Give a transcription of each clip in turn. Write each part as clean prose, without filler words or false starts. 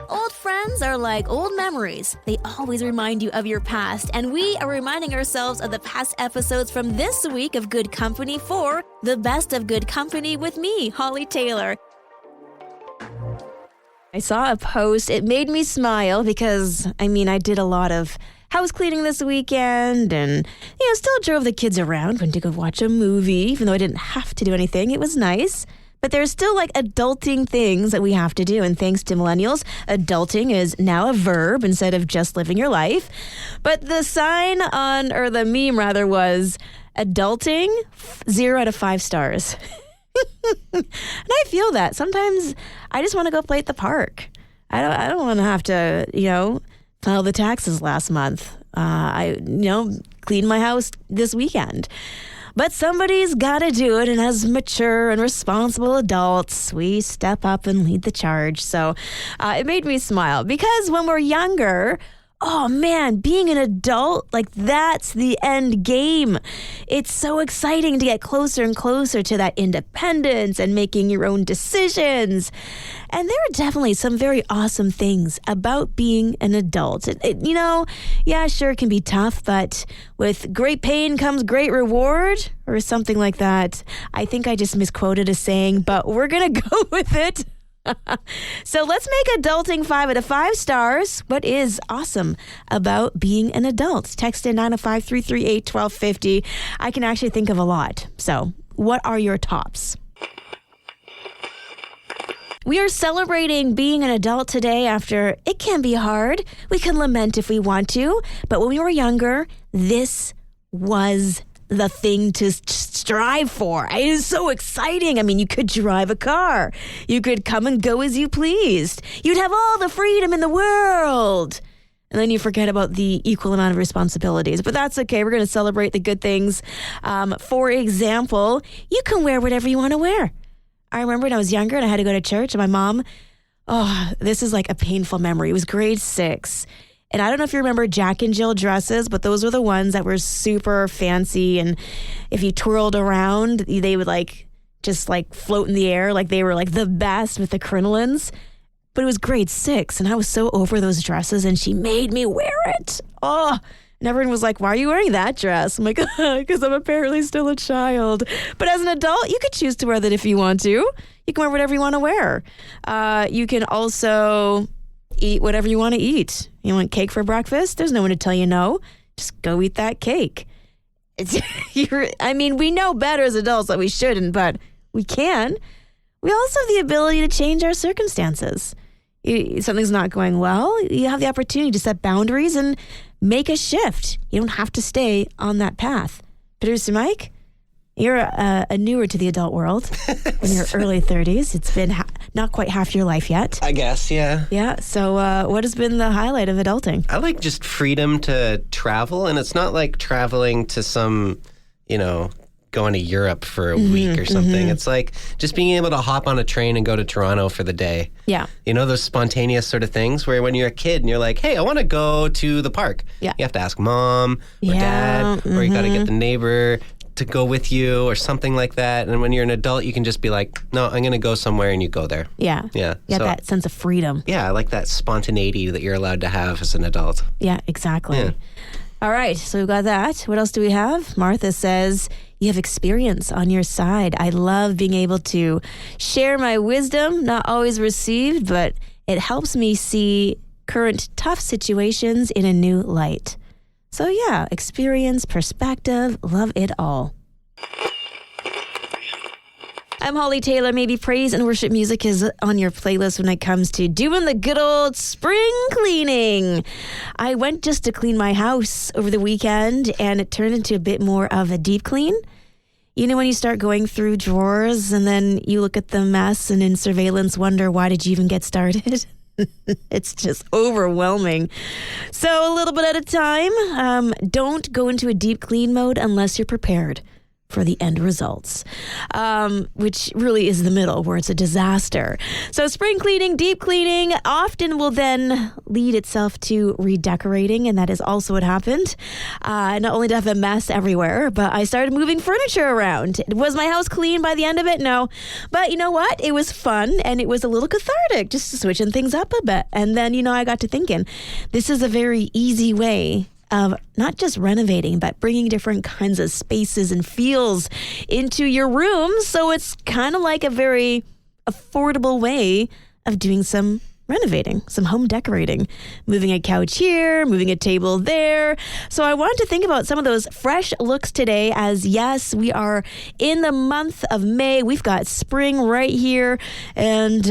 Old friends are like old memories. They always remind you of your past, and we are reminding ourselves of the past episodes from this week of Good Company for the Best of Good Company with me, Hollie Taylor. I saw a post. It made me smile because, I did a lot of house cleaning this weekend and, still drove the kids around, went to go watch a movie, even though I didn't have to do anything. It was nice. But there's still adulting things that we have to do. And thanks to millennials, adulting is now a verb instead of just living your life. But the the meme was adulting, 0 out of 5 stars. And I feel that. Sometimes I just want to go play at the park. I don't want to have to, file the taxes last month. I cleaned my house this weekend. But somebody's got to do it, and as mature and responsible adults, we step up and lead the charge. So it made me smile because when we're younger, oh man, being an adult, that's the end game. It's so exciting to get closer and closer to that independence and making your own decisions. And there are definitely some very awesome things about being an adult. Sure, it can be tough, but with great pain comes great reward or something like that. I think I just misquoted a saying, but we're going to go with it. So let's make adulting 5 out of 5 stars. What is awesome about being an adult? Text in 905-338-1250. I can actually think of a lot. So what are your tops? We are celebrating being an adult today after it can be hard. We can lament if we want to. But when we were younger, this was the thing to strive for. It is so exciting. You could drive a car. You could come and go as you pleased. You'd have all the freedom in the world. And then you forget about the equal amount of responsibilities. But that's okay. We're going to celebrate the good things. For example, you can wear whatever you want to wear. I remember when I was younger and I had to go to church, and my mom, this is a painful memory. It was grade 6. And I don't know if you remember Jack and Jill dresses, but those were the ones that were super fancy. And if you twirled around, they would just float in the air. They were the best with the crinolines. But it was grade 6 and I was so over those dresses and she made me wear it. Oh, and everyone was like, why are you wearing that dress? I'm like, because I'm apparently still a child. But as an adult, you could choose to wear that if you want to. You can wear whatever you want to wear. You can also eat whatever you want to eat. You want cake for breakfast? There's no one to tell you no. Just go eat that cake. We know better as adults that we shouldn't, but we can. We also have the ability to change our circumstances. Something's not going well, you have the opportunity to set boundaries and make a shift. You don't have to stay on that path. Producer Mike, you're newer to the adult world in your early 30s. It's been not quite half your life yet. I guess, yeah. Yeah, so what has been the highlight of adulting? I like just freedom to travel, and it's not like traveling to some, going to Europe for a week or something. Mm-hmm. It's like just being able to hop on a train and go to Toronto for the day. Yeah. Those spontaneous sort of things where when you're a kid and you're like, hey, I want to go to the park. Yeah. You have to ask mom or dad, or you got to get the neighbor to go with you or something like that. And when you're an adult, you can just be like, no, I'm going to go somewhere, and you go there. Yeah. Yeah. Yeah, so, that sense of freedom. Yeah, I like that spontaneity that you're allowed to have as an adult. Yeah, exactly. Yeah. All right, so we've got that. What else do we have? Martha says, you have experience on your side. I love being able to share my wisdom, not always received, but it helps me see current tough situations in a new light. So yeah, experience, perspective, love it all. I'm Hollie Taylor. Maybe praise and worship music is on your playlist when it comes to doing the good old spring cleaning. I went just to clean my house over the weekend, and it turned into a bit more of a deep clean. When you start going through drawers and then you look at the mess and in surveillance wonder, why did you even get started? It's just overwhelming. So a little bit at a time. Don't go into a deep clean mode unless you're prepared. for the end results, which really is the middle where it's a disaster. So spring cleaning, deep cleaning often will then lead itself to redecorating, and that is also what happened. Not only did I have a mess everywhere, but I started moving furniture around. Was my house clean by the end of it? No. But you know what? It was fun, and it was a little cathartic just switching things up a bit. And then, I got to thinking, this is a very easy way of not just renovating, but bringing different kinds of spaces and feels into your room. So it's kind of like a very affordable way of doing some renovating, some home decorating, moving a couch here, moving a table there. So I wanted to think about some of those fresh looks today, as yes, we are in the month of May. We've got spring right here, and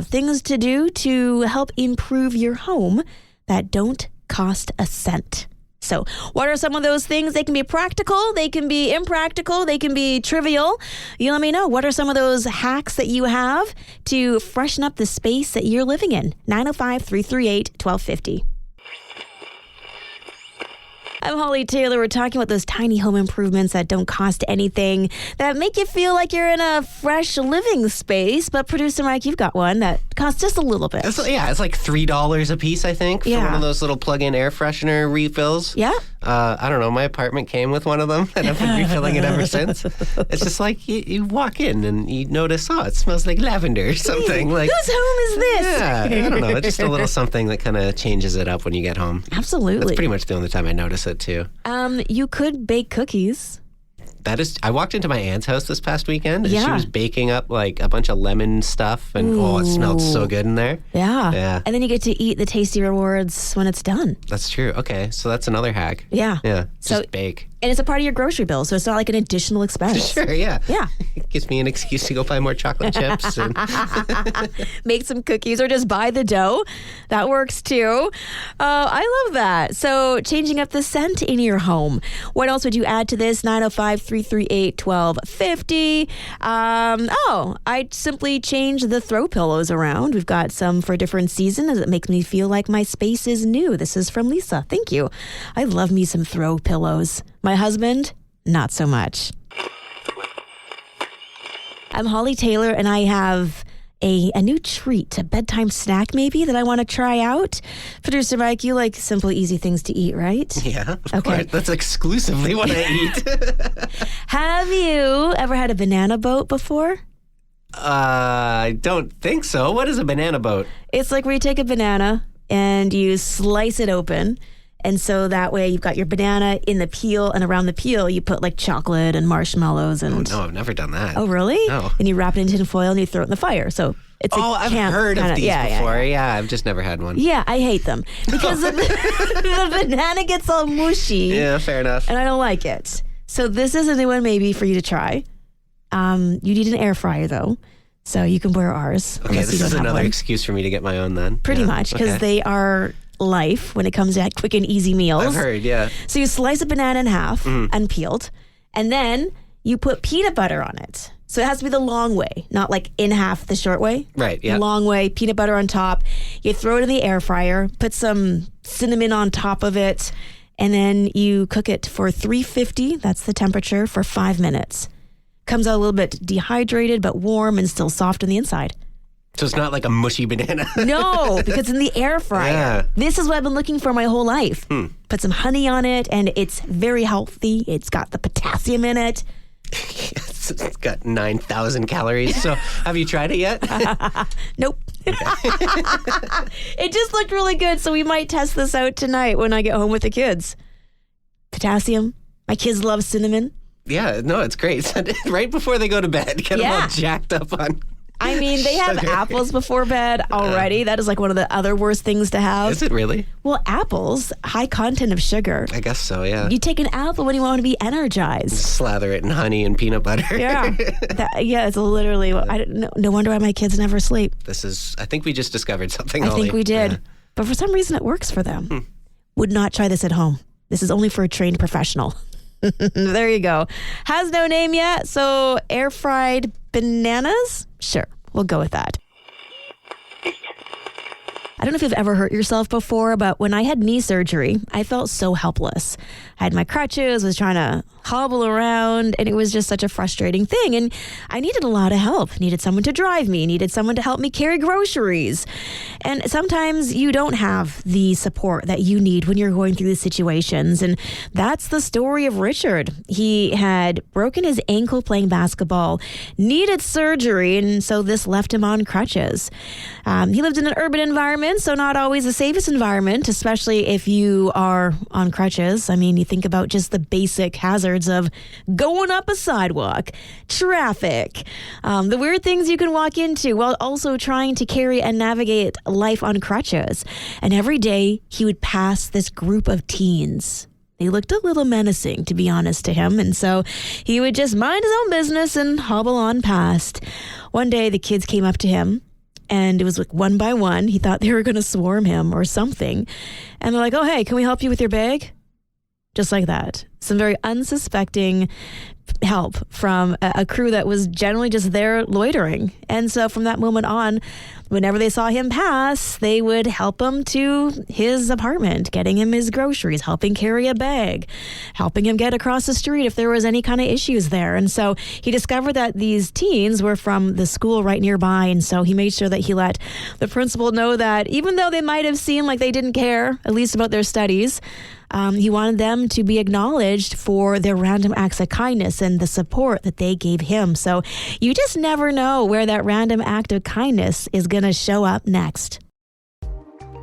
things to do to help improve your home that don't cost a cent. So what are some of those things? They can be practical, they can be impractical, they can be trivial. You let me know. What are some of those hacks that you have to freshen up the space that you're living in? 905-338-1250. I'm Hollie Taylor. We're talking about those tiny home improvements that don't cost anything, that make you feel like you're in a fresh living space. But producer Mike, you've got one that costs just a little bit. It's like $3 a piece, I think, for one of those little plug-in air freshener refills. Yeah. I don't know. My apartment came with one of them, and I've been refilling it ever since. It's just like you walk in and you notice, it smells like lavender or something. Like, whose home is this? Yeah, I don't know. It's just a little something that kind of changes it up when you get home. Absolutely. That's pretty much the only time I notice it too. You could bake cookies. I walked into my aunt's house this past weekend, and Yeah. she was baking up like a bunch of lemon stuff, and it smelled so good in there. Yeah. Yeah. And then you get to eat the tasty rewards when it's done. That's true. Okay, so that's another hack. Yeah. Yeah, So- just bake. And it's a part of your grocery bill, so it's not like an additional expense. Sure, yeah. Yeah. It gives me an excuse to go buy more chocolate chips. And Make some cookies or just buy the dough. That works too. I love that. So changing up the scent in your home. What else would you add to this? 905-338-1250. I'd simply change the throw pillows around. We've got some for different seasons. It makes me feel like my space is new. This is from Lisa. Thank you. I love me some throw pillows. My husband, not so much. I'm Hollie Taylor, and I have a new treat, a bedtime snack maybe, that I want to try out. Producer Mike, you like simple, easy things to eat, right? yeah, of course. That's exclusively what I eat. Have you ever had a banana boat before? I don't think so. What is a banana boat? It's like where you take a banana and you slice it open. And so that way you've got your banana in the peel, and around the peel you put like chocolate and marshmallows and... Oh, no, I've never done that. Oh, really? No. And you wrap it in tin foil and you throw it in the fire. So it's I've heard of these before. Yeah, I've just never had one. Yeah, I hate them because the banana gets all mushy. Yeah, fair enough. And I don't like it. So this is a new one maybe for you to try. You need an air fryer though, so you can borrow ours. Okay, this is another excuse for me to get my own then. Pretty much, because they are life when it comes to quick and easy meals. I've heard, yeah. So you slice a banana in half, unpeeled, and then you put peanut butter on it. So it has to be the long way, not like in half the short way. Right, yeah. Long way, peanut butter on top. You throw it in the air fryer, put some cinnamon on top of it, and then you cook it for 350, that's the temperature, for 5 minutes. Comes out a little bit dehydrated, but warm and still soft on the inside. So it's not like a mushy banana. No, because it's in the air fryer. Yeah. This is what I've been looking for my whole life. Put some honey on it, and it's very healthy. It's got the potassium in it. It's got 9,000 calories. So have you tried it yet? Nope. It just looked really good, so we might test this out tonight when I get home with the kids. Potassium. My kids love cinnamon. Yeah, no, it's great. Right before they go to bed, get them all jacked up on... I mean, they have apples before bed already. That is like one of the other worst things to have. Is it really? Well, apples, high content of sugar. I guess so, yeah. You take an apple when you want to be energized. Slather it in honey and peanut butter. Yeah. It's literally, I don't know. No wonder why my kids never sleep. I think we just discovered something, I Hollie. think we did. Yeah. But for some reason, it works for them. Would not try this at home. This is only for a trained professional. There you go. Has no name yet, so air fried bananas? Sure, we'll go with that. I don't know if you've ever hurt yourself before, but when I had knee surgery, I felt so helpless. I had my crutches, was trying to hobble around, and it was just such a frustrating thing. And I needed a lot of help. Needed someone to drive me, needed someone to help me carry groceries. And sometimes you don't have the support that you need when you're going through these situations. And that's the story of Richard. He had broken his ankle playing basketball, needed surgery, and so this left him on crutches. He lived in an urban environment, so not always the safest environment, especially if you are on crutches. I mean, you think about just the basic hazards of going up a sidewalk, traffic, the weird things you can walk into while also trying to carry and navigate life on crutches. And every day he would pass this group of teens. They looked a little menacing, to be honest, to him. And so he would just mind his own business and hobble on past. One day the kids came up to him, and it was like one by one. He thought they were going to swarm him or something. And they're like, oh, hey, can we help you with your bag? Just like that. Some very unsuspecting help from a crew that was generally just there loitering. And so from that moment on, whenever they saw him pass, they would help him to his apartment, getting him his groceries, helping carry a bag, helping him get across the street if there was any kind of issues there. And so he discovered that these teens were from the school right nearby. And so he made sure that he let the principal know that even though they might have seemed like they didn't care, at least about their studies, he wanted them to be acknowledged for their random acts of kindness and the support that they gave him. So you just never know where that random act of kindness is going to show up next.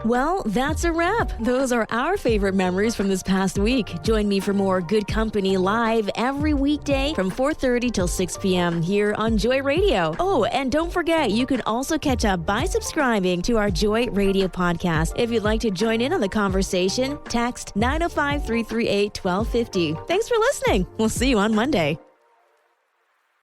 Well, that's a wrap. Those are our favorite memories from this past week. Join me for more Good Company live every weekday from 4:30 till 6 p.m. here on Joy Radio. Oh, and don't forget, you can also catch up by subscribing to our Joy Radio podcast. If you'd like to join in on the conversation, text 905-338-1250. Thanks for listening. We'll see you on Monday.